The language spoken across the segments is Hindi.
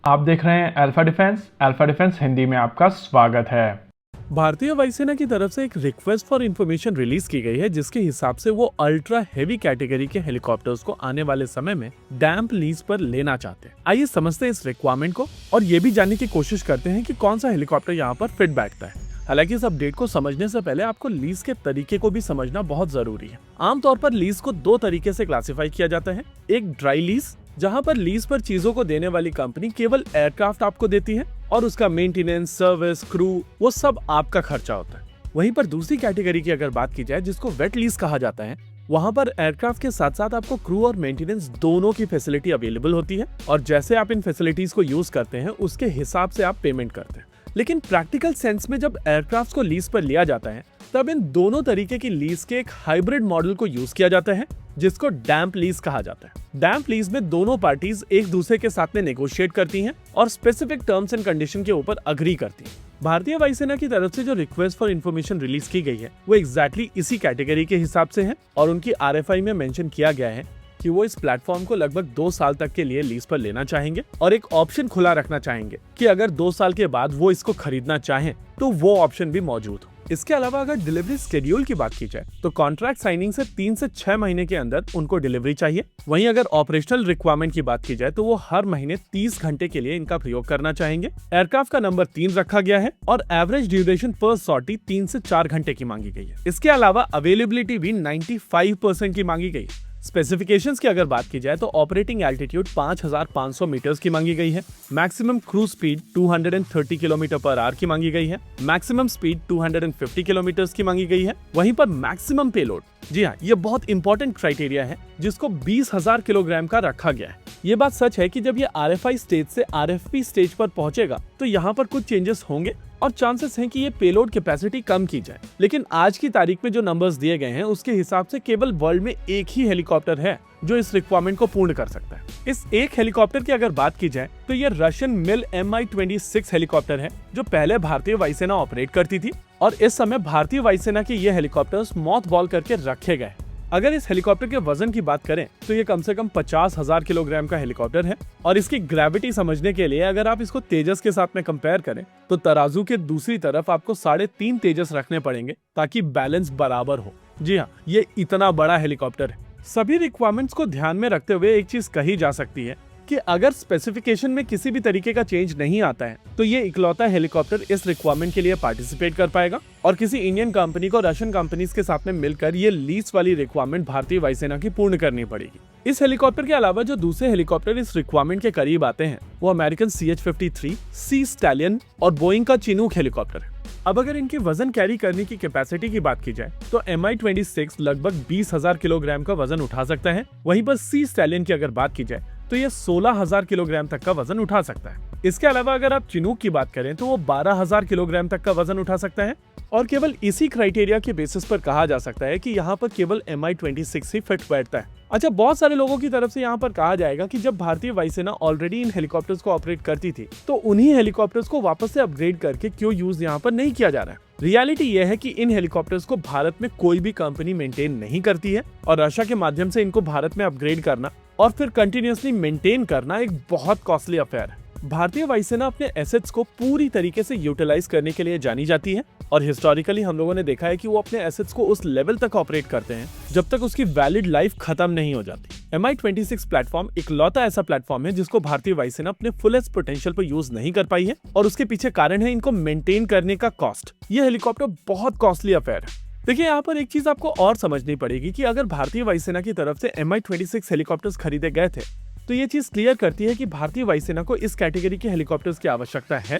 आप देख रहे हैं अल्फा डिफेंस हिंदी में आपका स्वागत है। भारतीय वायुसेना की तरफ से एक रिक्वेस्ट फॉर इंफॉर्मेशन रिलीज की गई है, जिसके हिसाब से वो अल्ट्रा हेवी कैटेगरी के हेलीकॉप्टर्स को आने वाले समय में डैम्प लीज पर लेना चाहते हैं। आइए समझते हैं इस रिक्वायरमेंट को और ये भी जानने की कोशिश करते हैं कि कौन सा हेलीकॉप्टर यहाँ पर फिट बैठता है। हालांकि इस अपडेट को समझने से पहले आपको लीज के तरीके को भी समझना बहुत जरूरी है। आमतौर पर लीज को दो तरीके से क्लासिफाई किया जाता है। एक ड्राई लीज, जहां पर लीज पर चीजों को देने वाली कंपनी केवल एयरक्राफ्ट आपको देती है और उसका मेंटेनेंस, सर्विस, क्रू वो सब आपका खर्चा होता है। वहीं पर दूसरी कैटेगरी की अगर बात की जाए, जिसको वेट लीज कहा जाता है, वहां पर एयरक्राफ्ट के साथ साथ आपको क्रू और मेंटेनेंस दोनों की फैसिलिटी अवेलेबल होती है और जैसे आप इन फैसिलिटीज को यूज करते हैं उसके हिसाब से आप पेमेंट करते हैं। लेकिन प्रैक्टिकल सेंस में जब एयरक्राफ्ट को लीज पर लिया जाता है, तब इन दोनों तरीके की लीज के एक हाइब्रिड मॉडल को यूज किया जाता है, जिसको डैम्प लीज कहा जाता है। डैम्प लीज में दोनों पार्टीज एक दूसरे के साथ में नेगोशिएट करती हैं और स्पेसिफिक टर्म्स एंड कंडीशन के ऊपर अग्री करती हैं। भारतीय वायुसेना की तरफ से जो रिक्वेस्ट फॉर इंफॉर्मेशन रिलीज की गई है, वो एग्जैक्टली इसी कैटेगरी के हिसाब से है और उनकी आरएफआई में मेंशन किया गया है कि वो इस प्लेटफॉर्म को लगभग 2 साल तक के लिए लीज पर लेना चाहेंगे और एक ऑप्शन खुला रखना चाहेंगे कि अगर 2 साल के बाद वो इसको खरीदना चाहें तो वो ऑप्शन भी मौजूद हो। इसके अलावा अगर डिलीवरी शेड्यूल की बात की जाए तो कॉन्ट्रैक्ट साइनिंग से 3 से 6 महीने के अंदर उनको डिलीवरी चाहिए। वहीं अगर ऑपरेशनल रिक्वायरमेंट की बात की जाए तो वो हर महीने 30 घंटे के लिए इनका प्रयोग करना चाहेंगे। एयरक्राफ्ट का नंबर 3 रखा गया है और एवरेज ड्यूरेशन पर सॉर्टी 3 से 4 घंटे की मांगी गई है। इसके अलावा अवेलेबिलिटी भी 95% की मांगी गई है। स्पेसिफिकेशंस की अगर बात की जाए तो ऑपरेटिंग एल्टीट्यूड 5500 मीटर्स की मांगी गई है। Maximum cruise speed 230 kilometre per hour की मांगी गई है। मैक्सिमम स्पीड 250 किलोमीटर की मांगी गई है। वहीं पर मैक्सिमम पेलोड, जी हाँ, ये बहुत इंपॉर्टेंट क्राइटेरिया है, जिसको 20,000 किलोग्राम का रखा गया है। ये बात सच है कि जब ये आरएफआई स्टेज से आरएफपी स्टेज पर पहुंचेगा तो यहाँ पर कुछ चेंजेस होंगे और चांसेस हैं कि ये पेलोड कैपेसिटी कम की जाए। लेकिन आज की तारीख में जो नंबर्स दिए गए हैं उसके हिसाब से केवल वर्ल्ड में एक ही हेलीकॉप्टर है जो इस रिक्वायरमेंट को पूर्ण कर सकता है। इस एक हेलीकॉप्टर की अगर बात की जाए तो ये रशियन मिल Mi-26 हेलीकॉप्टर है, जो पहले भारतीय वायुसेना ऑपरेट करती थी और इस समय भारतीय वायुसेना के ये हेलीकॉप्टर्स मॉथ बॉल करके रखे गए। अगर इस हेलीकॉप्टर के वजन की बात करें तो ये कम से कम 50,000 किलोग्राम का हेलीकॉप्टर है और इसकी ग्रेविटी समझने के लिए अगर आप इसको तेजस के साथ में कंपेयर करें तो तराजू के दूसरी तरफ आपको 3.5 तेजस रखने पड़ेंगे ताकि बैलेंस बराबर हो। जी हाँ, ये इतना बड़ा हेलीकॉप्टर है। सभी रिक्वायरमेंट्स को ध्यान में रखते हुए एक चीज कही जा सकती है कि अगर स्पेसिफिकेशन में किसी भी तरीके का चेंज नहीं आता है तो ये इकलौता हेलीकॉप्टर इस रिक्वायरमेंट के लिए पार्टिसिपेट कर पाएगा और किसी इंडियन कंपनी को रशियन कंपनीज के साथ में मिलकर ये लीज वाली रिक्वायरमेंट भारतीय वायुसेना की पूर्ण करनी पड़ेगी। इस हेलीकॉप्टर के अलावा जो दूसरे हेलीकॉप्टर इस रिक्वायरमेंट के करीब आते हैं वो अमेरिकन CH-53, सी स्टैलियन और बोइंग का चिनूक हेलीकॉप्टर है। अब अगर इनकी वजन कैरी करने की कैपेसिटी की बात की जाए तो Mi-26 लगभग 20,000 किलोग्राम का वजन उठा सकता है। वहीं पर सी स्टैलियन की अगर बात की जाए तो ये 16,000 किलोग्राम तक का वजन उठा सकता है। इसके अलावा अगर आप चिनूक की बात करें तो वो 12,000 किलोग्राम तक का वजन उठा सकता है और केवल इसी क्राइटेरिया के बेसिस पर कहा जा सकता है कि यहाँ पर केवल Mi-26 ही फिट बैठता है। अच्छा, बहुत सारे लोगों की तरफ से यहाँ पर कहा जाएगा कि जब भारतीय वायुसेना ऑलरेडी इन हेलीकॉप्टर्स को ऑपरेट करती थी तो उन्हीं हेलीकॉप्टर्स को वापस से अपग्रेड करके क्यों यूज यहाँ पर नहीं किया जा रहा है। रियलिटी यह है कि इन हेलीकॉप्टर्स को भारत में कोई भी कंपनी मेंटेन नहीं करती है और रशिया के माध्यम से इनको भारत में अपग्रेड करना और फिर कंटिन्यूअसली मेंटेन करना एक बहुत कॉस्टली अफेयर है। भारतीय वायुसेना अपने एसेट्स को पूरी तरीके से यूटिलाइज करने के लिए जानी जाती है और हिस्टोरिकली हम लोगों ने देखा है कि वो अपने एसेट्स को उस लेवल तक ऑपरेट करते हैं जब तक उसकी वैलिड लाइफ खत्म नहीं हो जाती। Mi-26 प्लेटफॉर्म इकलौता ऐसा प्लेटफॉर्म है जिसको भारतीय वायुसेना अपने फुलेस्ट पोटेंशियल पर यूज नहीं कर पाई है और उसके पीछे कारण है इनको मेंटेन करने का कॉस्ट। ये हेलीकॉप्टर बहुत कॉस्टली अफेयर है। देखिए, यहाँ पर एक चीज आपको और समझनी पड़ेगी कि अगर भारतीय वायुसेना की तरफ से Mi-26 हेलीकॉप्टर्स खरीदे गए थे तो ये चीज क्लियर करती है कि भारतीय वायुसेना को इस कैटेगरी के हेलीकॉप्टर्स की आवश्यकता है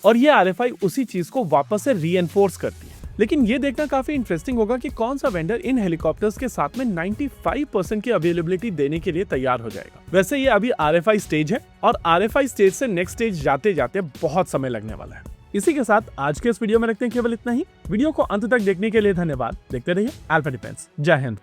और ये आरएफआई उसी चीज को वापस से रीएनफोर्स करती है। लेकिन ये देखना काफी इंटरेस्टिंग होगा कि कौन सा वेंडर इन हेलीकॉप्टर्स के साथ में 95% की अवेलेबिलिटी देने के लिए तैयार हो जाएगा। वैसे ये अभी आरएफआई स्टेज है और आरएफआई स्टेज से नेक्स्ट स्टेज जाते जाते बहुत समय लगने वाला है। इसी के साथ आज के इस वीडियो में रखते हैं केवल इतना ही। वीडियो को अंत तक देखने के लिए धन्यवाद। देखते रहिए अल्फा डिफेंस। जय हिंद।